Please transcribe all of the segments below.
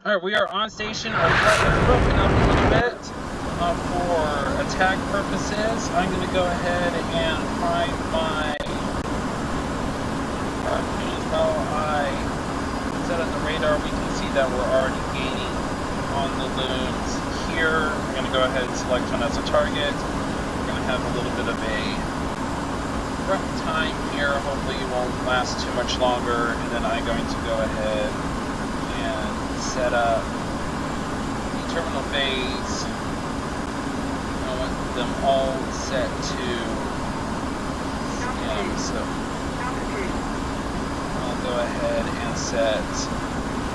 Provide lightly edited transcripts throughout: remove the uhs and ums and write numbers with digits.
Alright, we are on station. Our flight is broken up a little bit for attack purposes. I'm going to go ahead and find my harpoon. While I set on the radar, we can see that we're already gaining on the Luns here. I'm going to go ahead and select one as a target. We're going to have a little bit of a rough time here. Hopefully it won't last too much longer. And then I'm going to go ahead and set up the terminal bays. I want them all set to scan, so I'll go ahead and set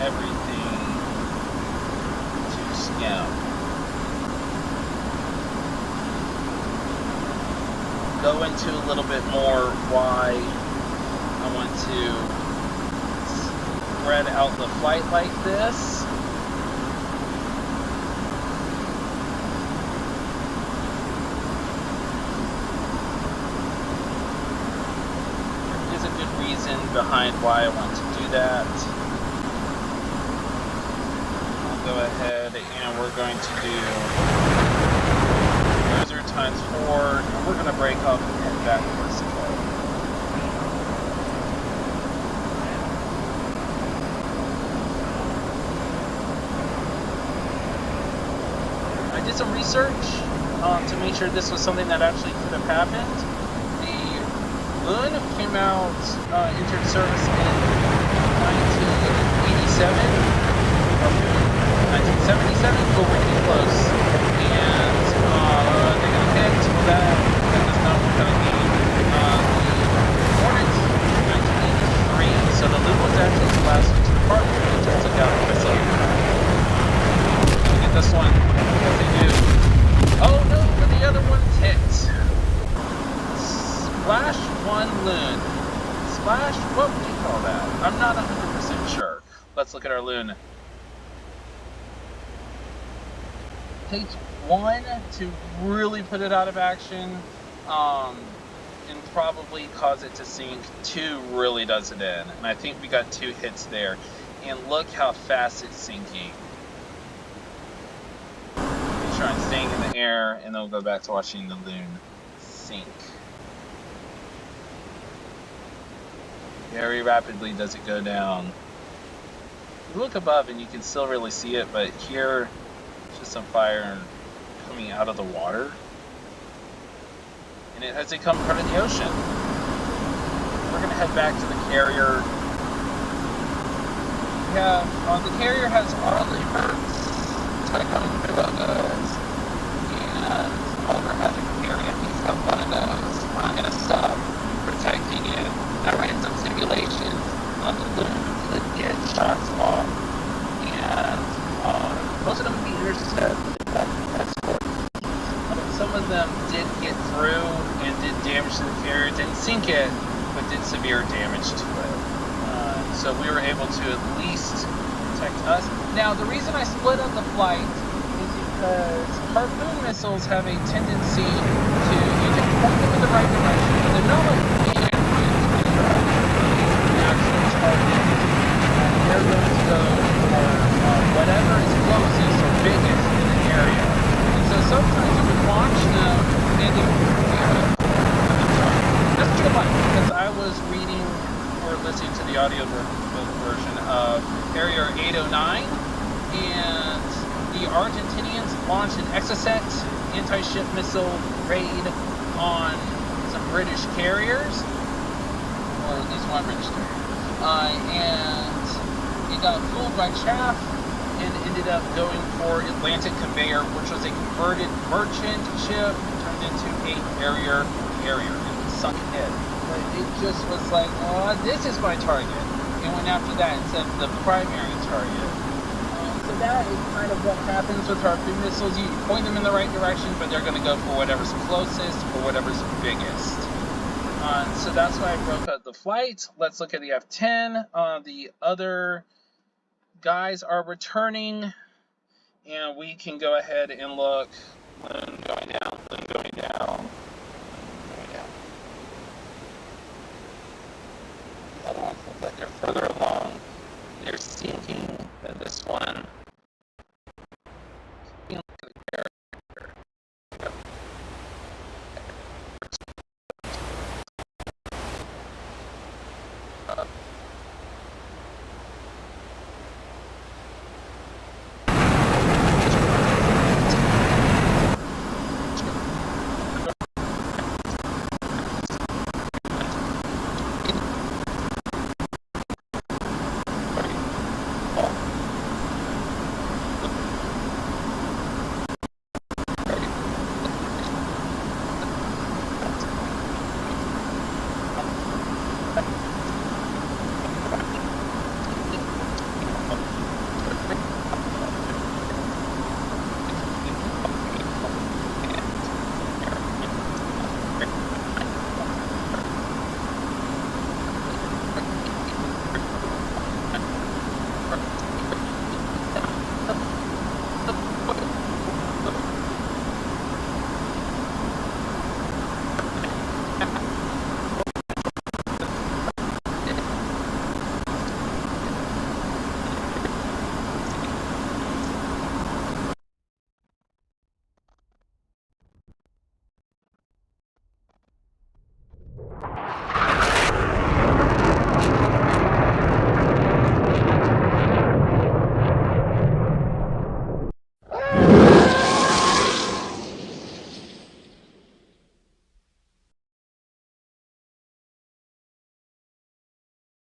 everything to scan. Go into a little bit more why I want to spread out the flight like this. There is a good reason behind why I want to do that. I'll go ahead and we're going to do cruiser times 4, and we're going to break up and head back towards the goal. I did some research to make sure this was something that actually could have happened. The Lun came out, entered service in 1987, or 1977, but we're getting close. And they're going to head to that is now becoming the Hornet 1983. So the Lun was actually the last one to depart. They just took out the missile. Look at this one. What they do. Oh no, but the other one's hit. Splash 1 Lun. Splash? What would you call that? I'm not 100% sure. Let's look at our Lun. Takes 1 to really put it out of action, and probably cause it to sink. 2 really does it in. And I think we got 2 hits there. And look how fast it's sinking. Try and staying in the air, and then we'll go back to watching the Lun sink. Very rapidly does it go down. You look above and you can still really see it, but here it's just some fire coming out of the water, and it has become part of the ocean. We're going to head back to the carrier. Yeah, the carrier has all the birds. Coming through on those, and overhead area picks up one of those. I'm going to stop protecting it. I ran some simulations on the Luns that get shots off, and most of them would be intercepted. Some of them did get through and did damage to the carrier. Didn't sink it, but did severe damage to it. So we were able to at least protect us. Now, the reason I split up the flight is because harpoon missiles have a tendency to, you can point them in the right direction, but they're not like actual target. They're going to go for whatever is closest or biggest in the area. And so sometimes you can launch them and they that's too much, because I was reading or listening to the audio version of Carrier 809, and the Argentinians launched an Intercept anti-ship missile raid on some British carriers, or at least one British carrier, and it got fooled by chaff and ended up going for Atlantic Conveyor, which was a converted merchant ship turned into a carrier and sunk in. But it just was like, oh, this is my target. And went after that instead of the primary target. So that is kind of what happens with harpoon missiles. You point them in the right direction, but they're going to go for whatever's closest or whatever's biggest. So that's why I broke up the flight. Let's look at the F-10. The other guys are returning, and we can go ahead and look. Lun going down, Lun going down. The other ones look like they're further along. They're sinking than this one.